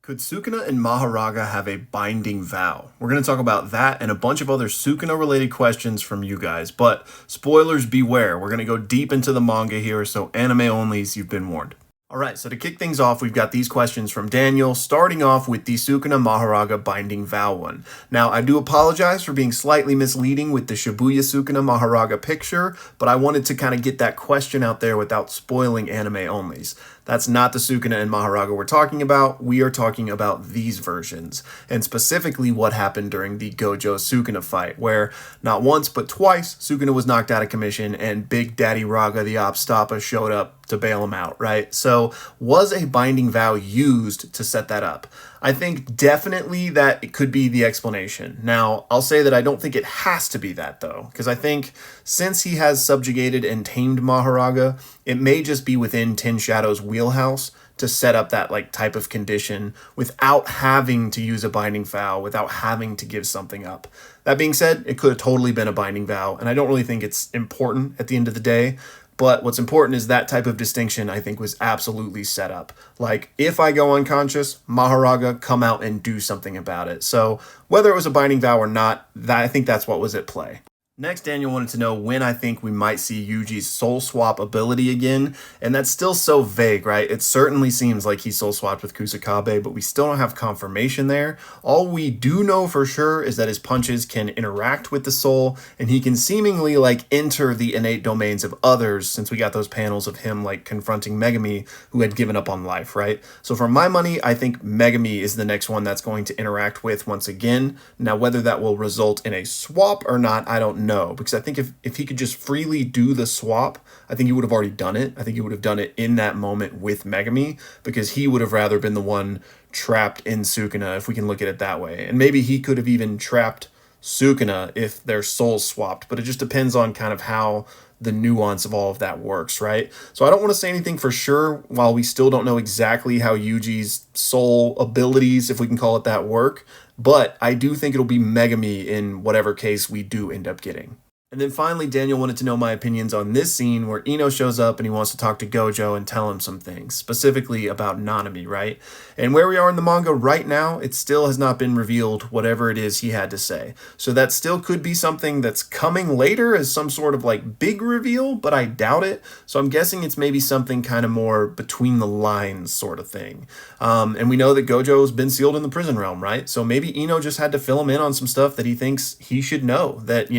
Could Sukuna and Mahoraga have a binding vow? We're going to talk about that and a bunch of other Sukuna related questions from you guys, but spoilers beware. We're going to go deep into the manga here, so anime onlys, you've been warned. Alright, so to kick things off, we've got these questions from Daniel, starting off with the Sukuna Mahoraga binding vow one. Now, I do apologize for being slightly misleading with the Shibuya Sukuna Mahoraga picture, but I wanted to kind of get that question out there without spoiling anime onlys. That's not the Sukuna and Mahoraga we're talking about. We are talking about these versions, and specifically what happened during the Gojo Sukuna fight, where not once but twice Sukuna was knocked out of commission and Big Daddy Raga the Opstapa showed up to bail him out, right? So was a binding vow used to set that up? I think definitely that it could be the explanation. Now, I'll say that I don't think it has to be that though, because I think since he has subjugated and tamed Mahoraga, it may just be within Ten Shadows' wheelhouse to set up that type of condition without having to use a binding vow, without having to give something up. That being said, it could have totally been a binding vow, and I don't really think it's important at the end of the day. But what's important is that type of distinction, I think, was absolutely set up. Like, if I go unconscious, Mahoraga, come out and do something about it. So whether it was a binding vow or not, I think that's what was at play. Next, Daniel wanted to know when I think we might see Yuji's soul swap ability again, and that's still so vague, right? It certainly seems like he soul swapped with Kusakabe, but we still don't have confirmation there. All we do know for sure is that his punches can interact with the soul, and he can seemingly enter the innate domains of others, since we got those panels of him confronting Megami, who had given up on life, right? So for my money, I think Megami is the next one that's going to interact with once again. Now, whether that will result in a swap or not, I don't know, because I think if he could just freely do the swap, I think he would have already done it. I think he would have done it in that moment with Megami, because he would have rather been the one trapped in Sukuna, if we can look at it that way. And maybe he could have even trapped Sukuna if their souls swapped, but it just depends on kind of how the nuance of all of that works, right? So I don't want to say anything for sure while we still don't know exactly how Yuji's soul abilities, if we can call it that, work, but I do think it'll be Megami in whatever case we do end up getting. And then finally, Daniel wanted to know my opinions on this scene where Enos shows up and he wants to talk to Gojo and tell him some things, specifically about Nanami, right? And where we are in the manga right now, it still has not been revealed whatever it is he had to say. So that still could be something that's coming later as some sort of big reveal, but I doubt it. So I'm guessing it's maybe something kind of more between the lines sort of thing. And we know that Gojo's been sealed in the prison realm, right? So maybe Eno just had to fill him in on some stuff that he thinks he should know, that,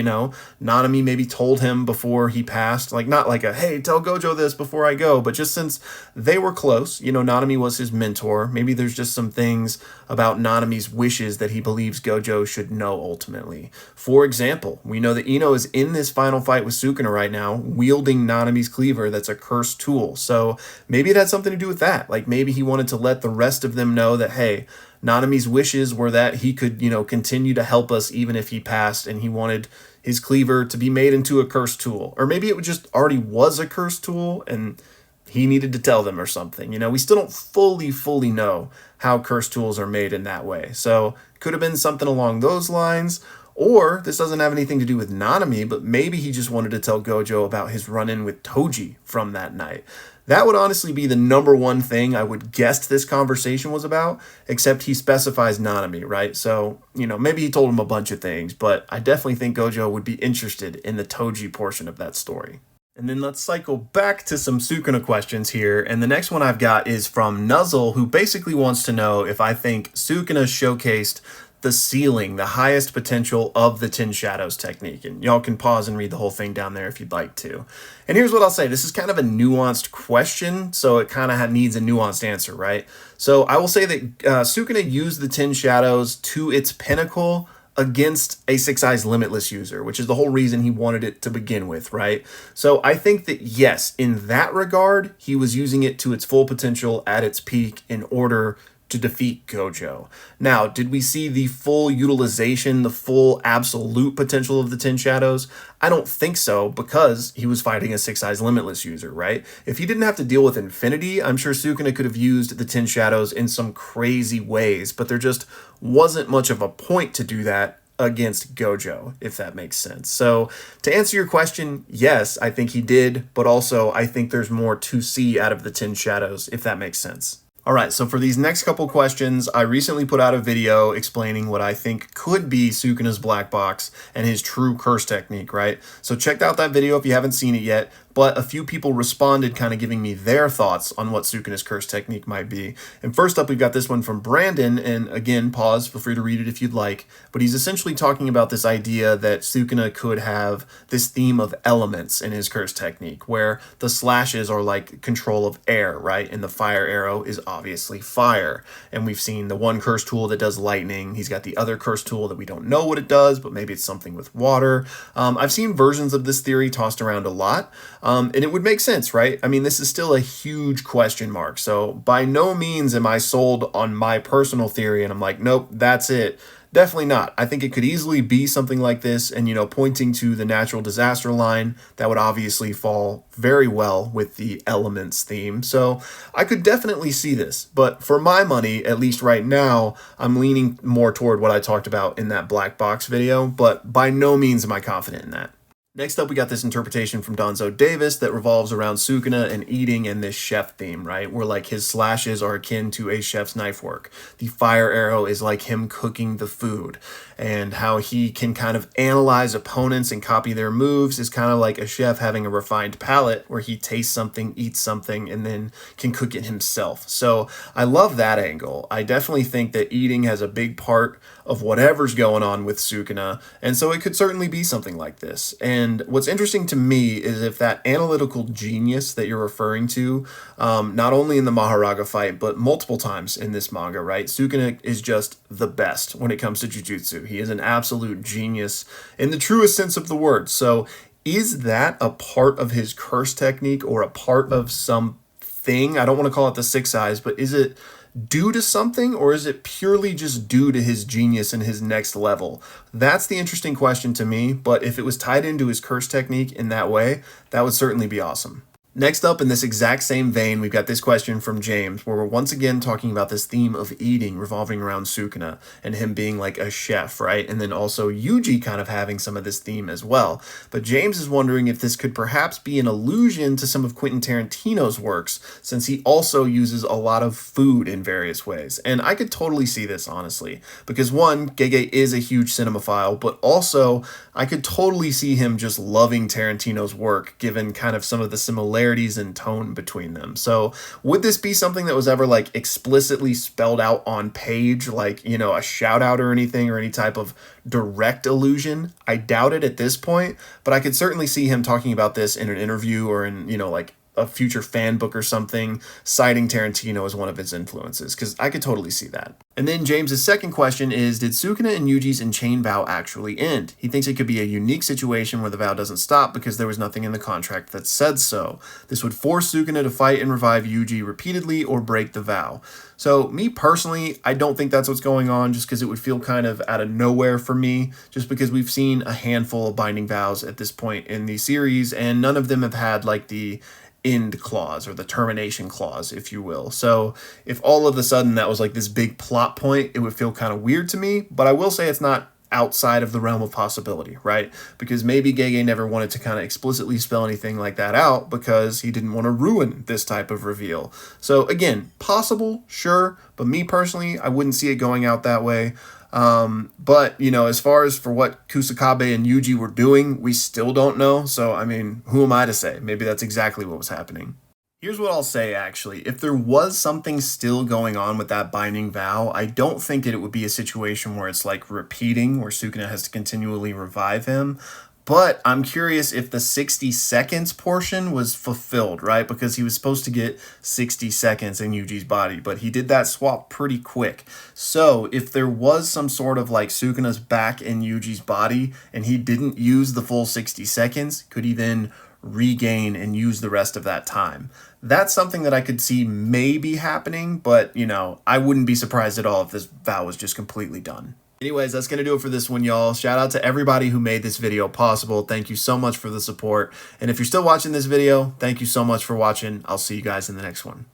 Nanami maybe told him before he passed, not like hey, tell Gojo this before I go, but just since they were close, Nanami was his mentor, maybe there's just some things about Nanami's wishes that he believes Gojo should know ultimately. For example, we know that Eno is in this final fight with Sukuna right now, wielding Nanami's cleaver that's a cursed tool, so maybe it had something to do with that. Maybe he wanted to let the rest of them know that, hey, Nanami's wishes were that he could, continue to help us even if he passed, and he wanted his cleaver to be made into a cursed tool. Or maybe it just already was a cursed tool and he needed to tell them or something. We still don't fully know how cursed tools are made in that way. So could have been something along those lines. Or this doesn't have anything to do with Nanami, but maybe he just wanted to tell Gojo about his run-in with Toji from that night. That would honestly be the number one thing I would guess this conversation was about, except he specifies Nanami, right? So, maybe he told him a bunch of things, but I definitely think Gojo would be interested in the Toji portion of that story. And then let's cycle back to some Sukuna questions here, and the next one I've got is from Nuzzle, who basically wants to know if I think Sukuna showcased the ceiling, the highest potential of the Ten Shadows technique. And y'all can pause and read the whole thing down there if you'd like to. And here's what I'll say. This is kind of a nuanced question, so it kind of needs a nuanced answer, right? So I will say that Sukuna used the Ten Shadows to its pinnacle against a Six Eyes Limitless user, which is the whole reason he wanted it to begin with, right? So I think that, yes, in that regard, he was using it to its full potential at its peak in order to defeat Gojo. Now, did we see the full utilization, the full absolute potential of the Ten Shadows? I don't think so, because he was fighting a Six Eyes Limitless user, right? If he didn't have to deal with Infinity, I'm sure Sukuna could have used the Ten Shadows in some crazy ways, but there just wasn't much of a point to do that against Gojo, if that makes sense. So to answer your question, yes, I think he did, but also I think there's more to see out of the Ten Shadows, if that makes sense. All right, so for these next couple questions, I recently put out a video explaining what I think could be Sukuna's black box and his true curse technique, right? So check out that video if you haven't seen it yet, but a few people responded kind of giving me their thoughts on what Sukuna's curse technique might be. And first up, we've got this one from Brandon, and again, pause, feel free to read it if you'd like, but he's essentially talking about this idea that Sukuna could have this theme of elements in his curse technique, where the slashes are like control of air, right? And the fire arrow is obviously fire. And we've seen the one curse tool that does lightning. He's got the other curse tool that we don't know what it does, but maybe it's something with water. I've seen versions of this theory tossed around a lot, and it would make sense, right? I mean, this is still a huge question mark. So by no means am I sold on my personal theory and I'm like, nope, that's it. Definitely not. I think it could easily be something like this, and pointing to the natural disaster line, that would obviously fall very well with the elements theme. So I could definitely see this, but for my money, at least right now, I'm leaning more toward what I talked about in that black box video, but by no means am I confident in that. Next up, we got this interpretation from Donzo Davis that revolves around Sukuna and Eating and this chef theme, right? Where like his slashes are akin to a chef's knife work. The fire arrow is like him cooking the food, and how he can kind of analyze opponents and copy their moves is kind of like a chef having a refined palate where he tastes something, eats something, and then can cook it himself. So I love that angle. I definitely think that Eating has a big part of whatever's going on with Sukuna, and so it could certainly be something like this. And what's interesting to me is if that analytical genius that you're referring to, not only in the Mahoraga fight, but multiple times in this manga, right? Sukuna is just the best when it comes to Jujutsu. He is an absolute genius in the truest sense of the word. So is that a part of his curse technique or a part of something? I don't want to call it the six eyes, but is it due to something, or is it purely just due to his genius and his next level? That's the interesting question to me, but if it was tied into his curse technique in that way, that would certainly be awesome. Next up, in this exact same vein, we've got this question from James, where we're once again talking about this theme of eating revolving around Sukuna and him being like a chef, right? And then also Yuji kind of having some of this theme as well. But James is wondering if this could perhaps be an allusion to some of Quentin Tarantino's works, since he also uses a lot of food in various ways. And I could totally see this, honestly, because one, Gege is a huge cinemaphile, but also I could totally see him just loving Tarantino's work, given kind of some of the similarities in tone between them. So would this be something that was ever like explicitly spelled out on page, like, a shout out or anything, or any type of direct allusion? I doubt it at this point, but I could certainly see him talking about this in an interview or in, like a future fan book or something, citing Tarantino as one of his influences, because I could totally see that. And then James's second question is, did Sukuna and Yuji's Enchained Vow actually end? He thinks it could be a unique situation where the vow doesn't stop because there was nothing in the contract that said so. This would force Sukuna to fight and revive Yuji repeatedly or break the vow. So me personally, I don't think that's what's going on, just because it would feel kind of out of nowhere for me, just because we've seen a handful of binding vows at this point in the series, and none of them have had like the end clause or the termination clause, if you will. So if all of a sudden that was like this big plot point, it would feel kind of weird to me, but I will say it's not outside of the realm of possibility, right? Because maybe Gege never wanted to kind of explicitly spell anything like that out because he didn't want to ruin this type of reveal. So again, possible, sure, but me personally, I wouldn't see it going out that way. But as far as for what Kusakabe and Yuji were doing, we still don't know. So, I mean, who am I to say? Maybe that's exactly what was happening. Here's what I'll say, actually. If there was something still going on with that binding vow, I don't think it would be a situation where it's like repeating, where Sukuna has to continually revive him. But I'm curious if the 60 seconds portion was fulfilled, right? Because he was supposed to get 60 seconds in Yuji's body, but he did that swap pretty quick. So if there was some sort of like Sukuna's back in Yuji's body and he didn't use the full 60 seconds, could he then regain and use the rest of that time? That's something that I could see maybe happening, but I wouldn't be surprised at all if this vow was just completely done. Anyways, that's going to do it for this one, y'all. Shout out to everybody who made this video possible. Thank you so much for the support. And if you're still watching this video, thank you so much for watching. I'll see you guys in the next one.